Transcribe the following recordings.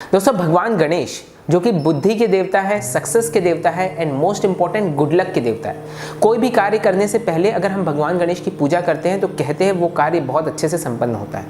दोस्तों, भगवान गणेश जो कि बुद्धि के देवता है, सक्सेस के देवता है and most important good luck के देवता है। कोई भी कार्य करने से पहले अगर हम भगवान गणेश की पूजा करते हैं तो कहते हैं वो कार्य बहुत अच्छे से संपन्न होता है।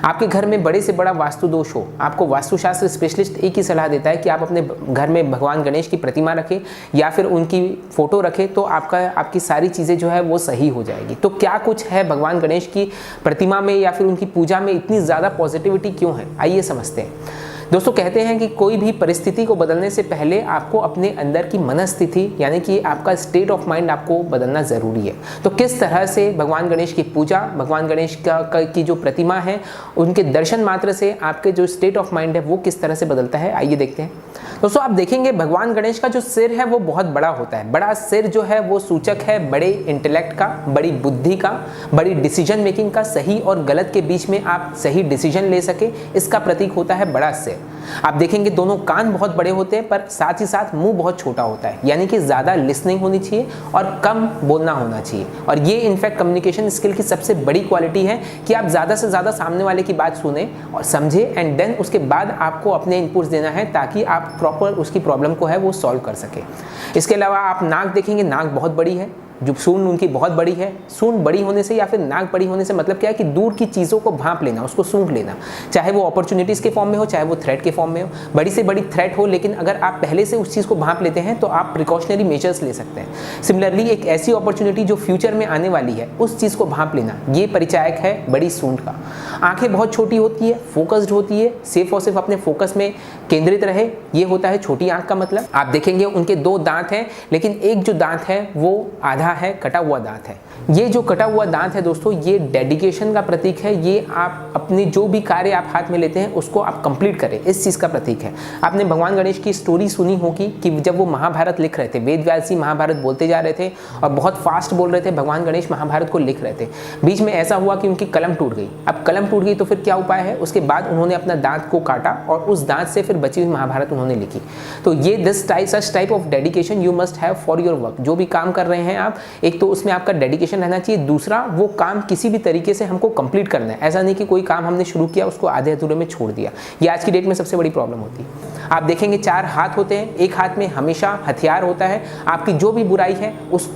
आपके घर में बड़े से बड़ा वास्तु दोष हो, आपको वास्तुशास्त्र स्पेशलिस्ट एक ही सलाह देता है कि आप अपने घर में भगवान गणेश की प्रतिमा रखें या फिर उनकी फोटो रखें, तो आपकी सारी चीज़ें जो है वो सही हो जाएगी। तो क्या कुछ है भगवान गणेश की प्रतिमा में या फिर उनकी पूजा में, इतनी ज़्यादा पॉजिटिविटी क्यों है, आइए समझते हैं। दोस्तों, कहते हैं कि कोई भी परिस्थिति को बदलने से पहले आपको अपने अंदर की मनस्थिति यानी कि आपका स्टेट ऑफ माइंड आपको बदलना ज़रूरी है। तो किस तरह से भगवान गणेश की पूजा, भगवान गणेश की जो प्रतिमा है, उनके दर्शन मात्र से आपके जो स्टेट ऑफ माइंड है वो किस तरह से बदलता है, आइए देखते हैं। दोस्तों, आप देखेंगे भगवान गणेश का जो सिर है वो बहुत बड़ा होता है। बड़ा सिर जो है वो सूचक है बड़े इंटेलेक्ट का, बड़ी बुद्धि का, बड़ी डिसीजन मेकिंग का। सही और गलत के बीच में आप सही डिसीजन ले सके, इसका प्रतीक होता है बड़ा सिर। आप देखेंगे दोनों कान बहुत बड़े होते हैं पर साथ ही साथ मुंह बहुत छोटा होता है, यानी कि ज़्यादा लिसनिंग होनी चाहिए और कम बोलना होना चाहिए। और ये इनफैक्ट कम्युनिकेशन स्किल की सबसे बड़ी क्वालिटी है कि आप ज़्यादा से ज़्यादा सामने वाले की बात सुने और समझे एंड देन उसके बाद आपको अपने इनपुट्स देना है ताकि आप प्रॉपर उसकी प्रॉब्लम को है वो सॉल्व कर सके। इसके अलावा आप नाक देखेंगे, नाक बहुत बड़ी है, जो सूंड उनकी बहुत बड़ी है। सूंड बड़ी होने से या फिर नाक बड़ी होने से मतलब क्या है कि दूर की चीज़ों को भांप लेना, उसको सूंघ लेना, चाहे वो अपॉर्चुनिटीज़ के फॉर्म में हो, चाहे वो थ्रेट के फॉर्म में हो, बड़ी से बड़ी थ्रेट हो, लेकिन अगर आप पहले से उस चीज़ को भांप लेते हैं तो आप प्रिकॉशनरी मेजर्स ले सकते हैं। सिमिलरली एक ऐसी अपॉर्चुनिटी जो फ्यूचर में आने वाली है उस चीज़ को भांप लेना, ये परिचायक है बड़ी सूंड का। आंखें बहुत छोटी होती है, फोकस्ड होती है, सिर्फ और सिर्फ अपने फोकस में केंद्रित रहे, ये होता है छोटी आंख का मतलब। आप देखेंगे उनके 2 दांत हैं, लेकिन एक जो दांत है वो आधा है, कटा हुआ दांत है। ये जो कटा हुआ दांत है दोस्तों, ये डेडिकेशन का प्रतीक है। ये आप अपनी जो भी कार्य आप हाथ में लेते हैं उसको आप कंप्लीट करें, इस चीज़ का प्रतीक है। आपने भगवान गणेश की स्टोरी सुनी होगी कि जब वो महाभारत लिख रहे थे, वेद व्यास जी महाभारत बोलते जा रहे थे और बहुत फास्ट बोल रहे थे, भगवान गणेश महाभारत को लिख रहे थे। बीच में ऐसा हुआ कि उनकी कलम टूट गई। अब कलम टूट गई तो फिर क्या उपाय है, उसके बाद उन्होंने अपना दांत को काटा और उस दांत से फिर बची हुई महाभारत उन्होंने लिखी। तो ये such type of dedication you must have for your work. जो भी काम कर रहे हैं आप, एक तो उसमें आपका डेडिकेशन रहना चाहिए, दूसरा वो काम किसी भी तरीके से हमको कंप्लीट करना है। ऐसा नहीं कि कोई काम हमने शुरू किया उसको आधे अधूरे में छोड़ दिया, ये आज की डेट में सबसे बड़ी प्रॉब्लम होती है। आप देखेंगे 4 हाथ होते हैं, एक हाथ में हमेशा हथियार होता है। आपकी जो भी बुराई है उस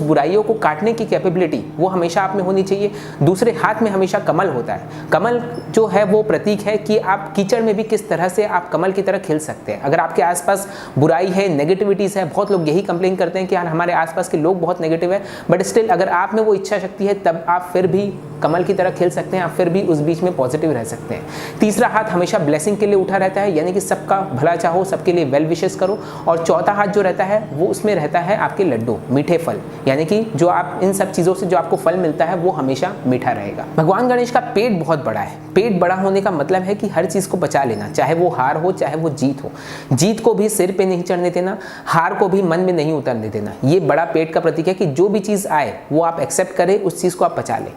बुराइयों को काटने की कैपेबिलिटी वो हमेशा आप में होनी चाहिए। दूसरे हाथ में हमेशा कमल होता है। कमल जो है वो प्रतीक है कि आप कीचड़ में भी किस तरह से आप कमल की तरह खिल सकते हैं। अगर आपके आसपास बुराई है, नेगेटिविटीज़ है, बहुत लोग यही कंप्लेन करते हैं कि यार हमारे आसपास के लोग बहुत नेगेटिव है, बट स्टिल अगर आप में वो इच्छा शक्ति है तब आप फिर भी कमल की तरह खिल सकते हैं, आप फिर भी उस बीच में पॉजिटिव रह सकते हैं। तीसरा हाथ हमेशा ब्लेसिंग के लिए उठा रहता है, यानी कि सबका भला चाहो, सबके लिए वेल विशेस करो। और चौथा हाथ जो रहता है वो उसमें रहता है आपके लड्डू, मीठे फल, यानी कि जो आप इन सब चीज़ों से जो आपको फल मिलता है वो हमेशा मीठा रहेगा। भगवान गणेश का पेट बहुत बड़ा है। पेट बड़ा होने का मतलब है कि हर चीज़ को बचा लेना, चाहे वो हार हो चाहे वो जीत हो। जीत को भी सिर पे नहीं चढ़ने देना, हार को भी मन में नहीं उतरने देना। ये बड़ा पेट का प्रतीक है कि जो भी चीज़ आए वो आप एक्सेप्ट करें, उस चीज़ को आप बचा लें।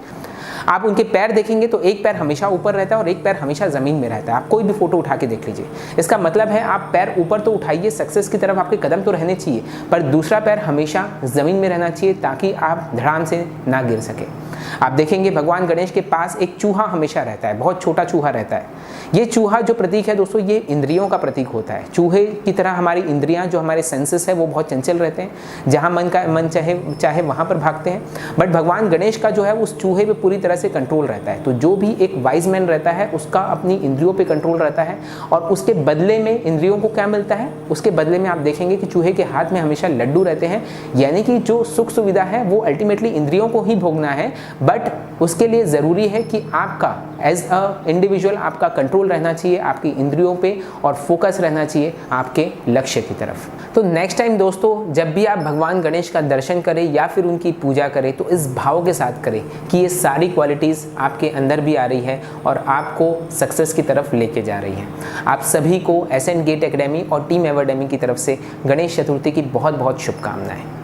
आप उनके पैर देखेंगे तो एक पैर हमेशा ऊपर रहता है और एक पैर हमेशा ज़मीन में रहता है। आप कोई भी फोटो उठा के देख लीजिए, इसका मतलब है आप पैर ऊपर तो उठाइए, सक्सेस की तरफ आपके कदम तो रहने चाहिए, पर दूसरा पैर हमेशा ज़मीन में रहना चाहिए ताकि आप धड़ाम से ना गिर सके। आप देखेंगे भगवान गणेश के पास एक चूहा हमेशा रहता है, बहुत छोटा चूहा रहता है। ये चूहा जो प्रतीक है दोस्तों, ये इंद्रियों का प्रतीक होता है। चूहे की तरह हमारी इंद्रियां, जो हमारे सेंसेस है वो बहुत चंचल रहते हैं, जहाँ मन चाहे वहाँ पर भागते हैं। बट भगवान गणेश का जो है उस चूहे पे पूरी तरह से कंट्रोल रहता है। तो जो भी एक वाइज मैन रहता है उसका अपनी इंद्रियों पे कंट्रोल रहता है और उसके बदले में इंद्रियों को क्या मिलता है, उसके बदले में आप देखेंगे कि चूहे के हाथ में हमेशा लड्डू रहते हैं, यानी कि जो सुख सुविधा है वो अल्टीमेटली इंद्रियों को ही भोगना है, बट उसके लिए ज़रूरी है कि आपका एज अ इंडिविजुअल आपका कंट्रोल रहना चाहिए आपकी इंद्रियों पे और फोकस रहना चाहिए आपके लक्ष्य की तरफ। तो नेक्स्ट टाइम दोस्तों, जब भी आप भगवान गणेश का दर्शन करें या फिर उनकी पूजा करें तो इस भाव के साथ करें कि ये सारी क्वालिटीज़ आपके अंदर भी आ रही है और आपको सक्सेस की तरफ लेके जा रही है। आप सभी को एसेंट गेट एकेडमी और टीम एवर्डेमी की तरफ से गणेश चतुर्थी की बहुत बहुत शुभकामनाएं।